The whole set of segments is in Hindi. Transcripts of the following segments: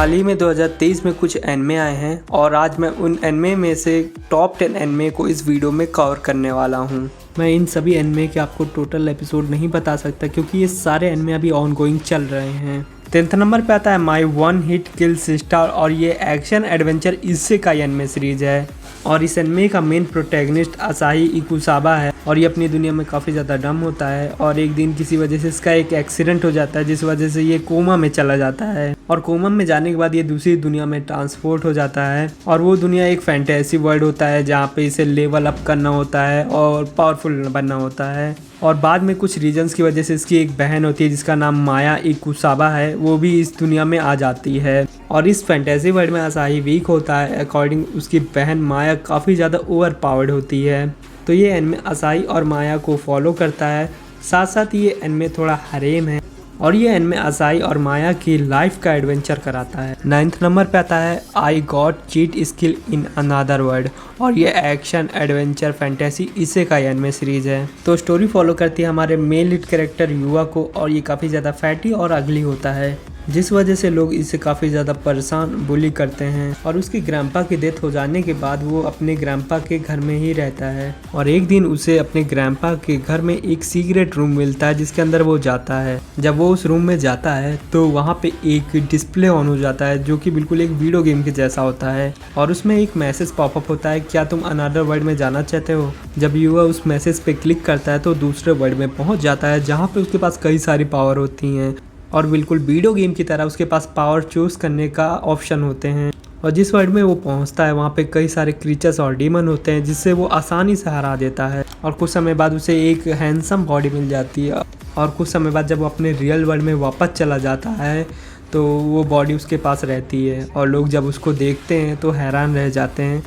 हाल ही में 2023 में कुछ एनिमे आए हैं और आज मैं उन एनिमे में से टॉप 10 एनिमे को इस वीडियो में कवर करने वाला हूं। मैं इन सभी एनिमे के आपको टोटल एपिसोड नहीं बता सकता क्योंकि ये सारे एनिमे अभी ऑनगोइंग चल रहे हैं। 10th नंबर पे आता है my one heat kill sister और ये action adventure isekai anime series है और इस एनिमे का मेन प्रोटैगनिस्ट असाही इकुसाबा है और ये अपनी दुनिया में काफ़ी ज़्यादा डम होता है और एक दिन किसी वजह से इसका एक एक्सीडेंट हो जाता है जिस वजह से ये कोमा में चला जाता है और कोमा में जाने के बाद ये दूसरी दुनिया में ट्रांसपोर्ट हो जाता है और वो दुनिया एक फैंटेसी वर्ल्ड होता है जहाँ पे इसे लेवल अप करना होता है और पावरफुल बनना होता है। और बाद में कुछ रीजंस की वजह से इसकी एक बहन होती है जिसका नाम माया इकुसाबा है, वो भी इस दुनिया में आ जाती है और इस फैंटेसी वर्ल्ड में असाही वीक होता है। अकॉर्डिंग उसकी बहन माया काफ़ी ज़्यादा ओवर पावर्ड होती है। तो ये एनिमे असाही और माया को फॉलो करता है। साथ साथ ये एनिमे थोड़ा हरेम है और ये एनिमे असाही और माया की लाइफ का एडवेंचर कराता है। 9th नंबर पे आता है I got cheat skill in another world और ये action adventure fantasy isekai anime series है। तो स्टोरी फॉलो करती है हमारे मेन लीड कैरेक्टर युवा को और ये काफ़ी ज़्यादा फैटी और अगली होता है जिस वजह से लोग इसे काफ़ी ज़्यादा परेशान बुली करते हैं और उसकी ग्रैंपा की डेथ हो जाने के बाद वो अपने ग्रैंपा के घर में ही रहता है और एक दिन उसे अपने ग्रैंपा के घर में एक सीक्रेट रूम मिलता है जिसके अंदर वो जाता है। जब वो उस रूम में जाता है तो वहाँ पे एक डिस्प्ले ऑन हो जाता है जो कि बिल्कुल एक वीडियो गेम के जैसा होता है और उसमें एक मैसेज पॉपअप होता है, क्या तुम अनदर वर्ल्ड में जाना चाहते हो। जब युवा उस मैसेज पे क्लिक करता है तो दूसरे वर्ल्ड में पहुँच जाता है जहाँ पे उसके पास कई सारी पावर होती हैं और बिल्कुल वीडियो गेम की तरह उसके पास पावर चूज करने का ऑप्शन होते हैं। और जिस वर्ल्ड में वो पहुंचता है वहाँ पे कई सारे क्रीचर्स और डीमन होते हैं जिससे वो आसानी से हरा देता है और कुछ समय बाद उसे एक हैंडसम बॉडी मिल जाती है और कुछ समय बाद जब वो अपने रियल वर्ल्ड में वापस चला जाता है तो वो बॉडी उसके पास रहती है और लोग जब उसको देखते हैं तो हैरान रह जाते हैं।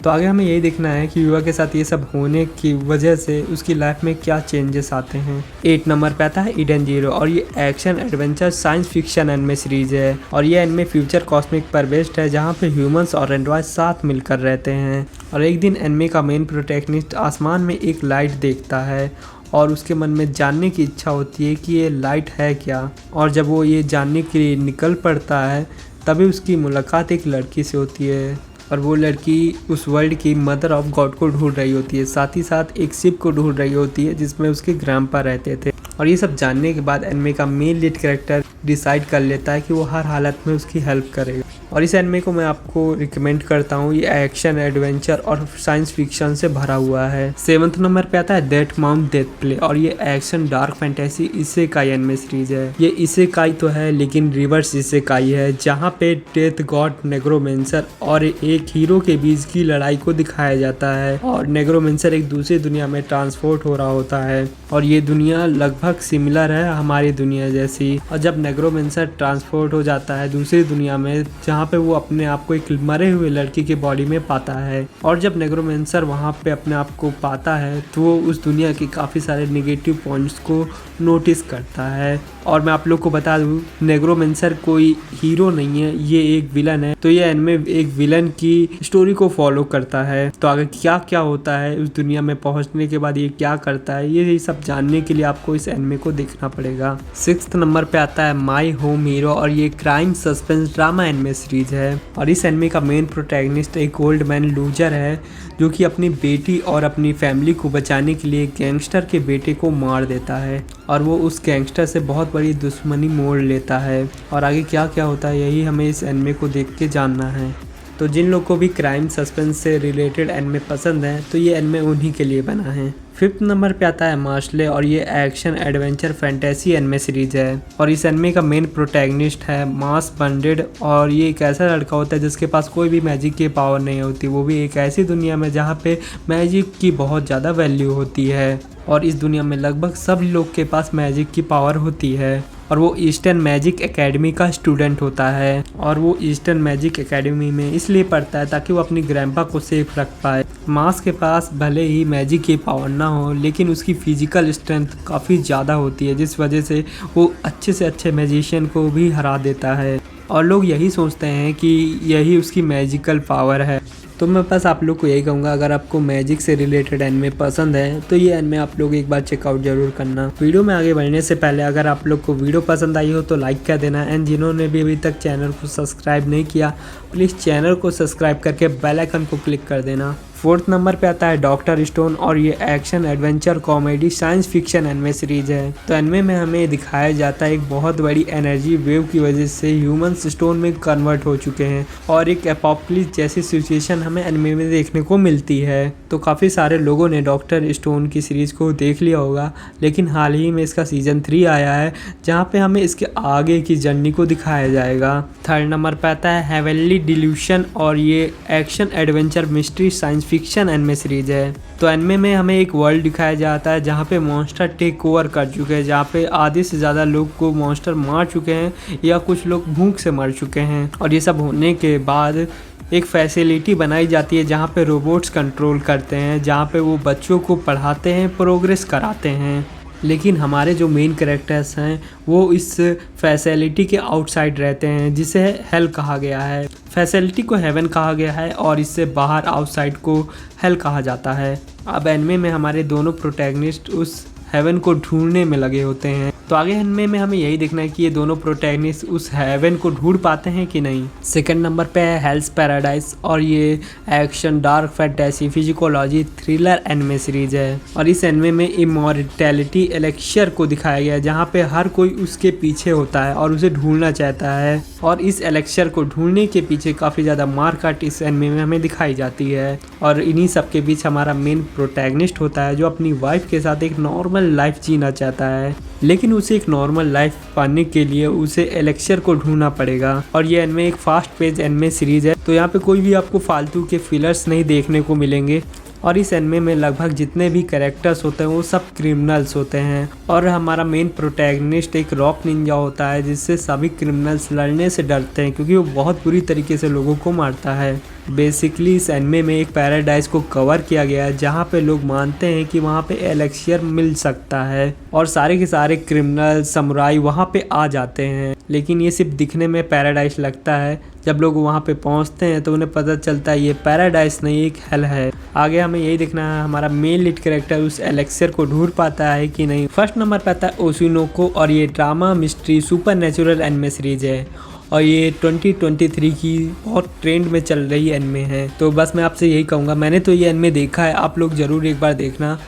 तो आगे हमें यही देखना है कि युवा के साथ ये सब होने की वजह से उसकी लाइफ में क्या चेंजेस आते हैं। 8 नंबर पे आता है इडन जीरो और ये action adventure science fiction anime series है और ये एनिमे फ्यूचर कॉस्मिक पर बेस्ड है जहाँ पे ह्यूमंस और एंड्रॉयड साथ मिलकर रहते हैं। और एक दिन एनिमे का मेन प्रोटैगनिस्ट आसमान में एक लाइट देखता है और उसके मन में जानने की इच्छा होती है कि ये लाइट है क्या और जब वो ये जानने के लिए निकल पड़ता है तभी उसकी मुलाकात एक लड़की से होती है और वो लड़की उस वर्ल्ड की मदर ऑफ गॉड को ढूंढ रही होती है, साथ ही साथ एक शिप को ढूंढ रही होती है जिसमें उसके ग्रैंपा रहते थे। और ये सब जानने के बाद एनिमे का मेन लीड कैरेक्टर डिसाइड कर लेता है कि वो हर हालत में उसकी हेल्प करेगा और इस एनिमे को मैं आपको रिकमेंड करता हूँ। ये एक्शन एडवेंचर और साइंस फिक्शन से भरा हुआ है। 7th नंबर पे आता है डेथ माउंट डेथ प्ले और ये action dark fantasy isekai anime series है। ये इसेकाई तो है लेकिन रिवर्स इसेकाई है जहाँ पे डेथ गॉड नेग्रोमेंसर और एक हीरो के बीच की लड़ाई को दिखाया जाता है और नेग्रोमेंसर एक दूसरी दुनिया में ट्रांसपोर्ट हो रहा होता है और ये दुनिया लगभग सिमिलर है हमारी दुनिया जैसी। और जब नेग्रोमेंसर ट्रांसपोर्ट हो जाता है दूसरी दुनिया में जहाँ पे वो अपने आप को एक मरे हुए लड़की के बॉडी में पाता है और जब नेग्रोमेंसर वहाँ पे अपने आप को पाता है तो वो उस दुनिया के काफ़ी सारे नेगेटिव पॉइंट्स को नोटिस करता है। और मैं आप लोग को बता दूँ नेग्रोमेंसर कोई हीरो नहीं है, ये एक विलन है। तो ये एनिमे एक विलन की स्टोरी को फॉलो करता है। तो आगे क्या क्या होता है उस दुनिया में पहुंचने के बाद ये क्या करता है ये सब जानने के लिए आपको इस एनिमे को देखना पड़ेगा। 6th नंबर पे आता है माई होम हीरो और ये crime suspense drama anime series है और इस एनिमे का मेन प्रोटैगनिस्ट एक ओल्ड मैन लूजर है जो कि अपनी बेटी और अपनी फैमिली को बचाने के लिए गैंगस्टर के बेटे को मार देता है और वो उस गैंगस्टर से बहुत बड़ी दुश्मनी मोड़ लेता है। और आगे क्या क्या होता है यही हमें इस एनिमे को देख के जानना है। तो जिन लोग को भी क्राइम सस्पेंस से रिलेटेड एनिमे पसंद है तो ये एनिमे उन्हीं के लिए बना है। 5th नंबर पे आता है मार्शले और ये action adventure fantasy anime series है और इस एनिमे का मेन प्रोटैगनिस्ट है मास बंडेड और ये एक ऐसा लड़का होता है जिसके पास कोई भी मैजिक की पावर नहीं होती, वो भी एक ऐसी दुनिया में जहाँ पे मैजिक की बहुत ज़्यादा वैल्यू होती है और इस दुनिया में लगभग सब लोग के पास मैजिक की पावर होती है और वो ईस्टर्न मैजिक एकेडमी का स्टूडेंट होता है और वो ईस्टर्न मैजिक एकेडमी में इसलिए पढ़ता है ताकि वो अपनी ग्रैंपा को सेफ रख पाए। मास के पास भले ही मैजिक की पावर ना हो लेकिन उसकी फिजिकल स्ट्रेंथ काफ़ी ज़्यादा होती है जिस वजह से वो अच्छे से अच्छे मैजिशियन को भी हरा देता है और लोग यही सोचते हैं कि यही उसकी मैजिकल पावर है तो मैं बस आप लोग को यही कहूँगा, अगर आपको मैजिक से रिलेटेड एनिमे पसंद है तो ये एनिमे आप लोग एक बार चेकआउट जरूर करना। वीडियो में आगे बढ़ने से पहले अगर आप लोग को वीडियो पसंद आई हो तो लाइक कर देना, एंड जिन्होंने भी अभी तक चैनल को सब्सक्राइब नहीं किया प्लीज़ चैनल को सब्सक्राइब करके बेल आइकन को क्लिक कर देना। 4th नंबर पे आता है डॉक्टर स्टोन, और ये action adventure comedy science fiction anime series है। तो एनिमे में हमें दिखाया जाता है एक बहुत बड़ी एनर्जी वेव की वजह से ह्यूमंस स्टोन में कन्वर्ट हो चुके हैं, और एक एपोकलिप्स जैसी सिचुएशन हमें एनिमे में देखने को मिलती है। तो काफ़ी सारे लोगों ने डॉक्टर स्टोन की सीरीज को देख लिया होगा, लेकिन हाल ही में इसका सीजन 3 आया है जहाँ पे हमें इसके आगे की जर्नी को दिखाया जाएगा। 3rd नंबर पे आता है हेवनली डिल्यूशन, और ये action adventure mystery science fiction anime series है। तो एनिमे में हमें एक वर्ल्ड दिखाया जाता है जहाँ पे मॉन्स्टर टेक ओवर कर चुके हैं, जहाँ पे आधे से ज़्यादा लोग को मॉन्स्टर मार चुके हैं या कुछ लोग भूख से मर चुके हैं। और ये सब होने के बाद एक फैसिलिटी बनाई जाती है जहाँ पे रोबोट्स कंट्रोल करते हैं, जहाँ पे वो बच्चों को पढ़ाते हैं, प्रोग्रेस कराते हैं। लेकिन हमारे जो मेन कैरेक्टर्स हैं वो इस फैसिलिटी के आउटसाइड रहते हैं, जिसे हेल कहा गया है। फैसिलिटी को हेवन कहा गया है और इससे बाहर आउटसाइड को हेल कहा जाता है। अब एनिमे में हमारे दोनों प्रोटैगनिस्ट उस हेवन को ढूंढने में लगे होते हैं। तो आगे एनिमे में हमें यही देखना है कि ये दोनों प्रोटैगनिस्ट उस हेवन को ढूंढ पाते हैं कि नहीं। 2nd नंबर पे है हेल्स पैराडाइज, और ये एक्शन डार्क फैंटेसी फिजिकोलॉजी थ्रिलर एनिमे सीरीज है। और इस एनिमे में इमॉर्टैलिटी एलेक्शियर को दिखाया गया है, जहाँ पे हर कोई उसके पीछे होता है और उसे ढूंढना चाहता है, और इस एलेक्शियर को ढूंढने के पीछे काफ़ी ज़्यादा मारकाट इस एनिमे में हमें दिखाई जाती है। और इन्हीं सब के बीच हमारा मेन प्रोटैगनिस्ट होता है जो अपनी वाइफ के साथ एक नॉर्मल लाइफ जीना चाहता है, लेकिन उसे एक नॉर्मल लाइफ पाने के लिए उसे एलेक्शियर को ढूंढना पड़ेगा। और ये एनिमे एक फास्ट पेज एनिमे सीरीज है, तो यहाँ पे कोई भी आपको फालतू के फिलर्स नहीं देखने को मिलेंगे। और इस एनिमे में लगभग जितने भी कैरेक्टर्स होते हैं वो सब क्रिमिनल्स होते हैं, और हमारा मेन प्रोटैगनिस्ट एक रॉक निंजा होता है जिससे सभी क्रिमिनल्स लड़ने से डरते हैं क्योंकि वो बहुत बुरी तरीके से लोगों को मारता है। बेसिकली इस एनिमे में एक पैराडाइज को कवर किया गया है जहाँ पे लोग मानते हैं कि वहाँ पे एलेक्शियर मिल सकता है, और सारे के सारे क्रिमिनल समुराई वहाँ पे आ जाते हैं। लेकिन ये सिर्फ दिखने में पैराडाइज लगता है, जब लोग वहाँ पे पहुँचते हैं तो उन्हें पता चलता है ये पैराडाइज नहीं एक हेल है। आगे हमें यही देखना है हमारा मेन लीड कैरेक्टर उस एलेक्शियर को ढूंढ पाता है कि नहीं। 1st नंबर पे आता है ओशिनोको, और ये drama mystery super natural anime series है, और ये 2023 की बहुत ट्रेंड में चल रही एनिमे है। तो बस मैं आपसे यही कहूँगा, मैंने तो ये एनिमे देखा है, आप लोग ज़रूर एक बार देखना।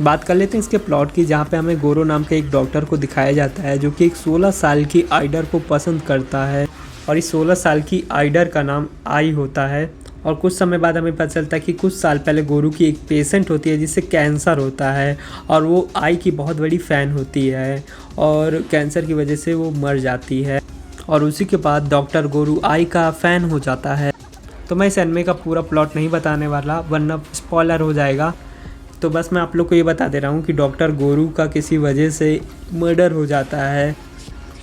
बात कर लेते हैं इसके प्लॉट की, जहाँ पे हमें गोरो नाम के एक डॉक्टर को दिखाया जाता है जो कि एक 16 साल की आइडर को पसंद करता है, और इस 16 साल की आइडर का नाम आई होता है। और कुछ समय बाद हमें पता चलता है कि कुछ साल पहले गोरू की एक पेशेंट होती है जिससे कैंसर होता है, और वो आई की बहुत बड़ी फ़ैन होती है, और कैंसर की वजह से वो मर जाती है। और उसी के बाद डॉक्टर गोरू आई का फ़ैन हो जाता है। तो मैं इस एनिमे का पूरा प्लॉट नहीं बताने वाला वरना स्पॉइलर हो जाएगा, तो बस मैं आप लोग को ये बता दे रहा हूँ कि डॉक्टर गोरू का किसी वजह से मर्डर हो जाता है।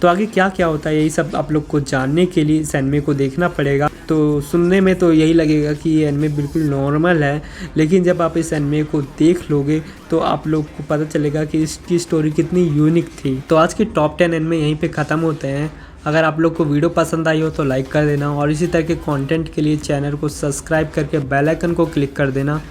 तो आगे क्या क्या होता है यही सब आप लोग को जानने के लिए इस एनिमे को देखना पड़ेगा। तो सुनने में तो यही लगेगा कि ये एनिमे बिल्कुल नॉर्मल है, लेकिन जब आप इस एनिमे को देख लोगे तो आप लोग को पता चलेगा कि इसकी स्टोरी कितनी यूनिक थी। तो आज के टॉप 10 एनिमे यहीं पे ख़त्म होते हैं। अगर आप लोग को वीडियो पसंद आई हो तो लाइक कर देना, और इसी तरह के कंटेंट के लिए चैनल को सब्सक्राइब करके बेल आइकन को क्लिक कर देना।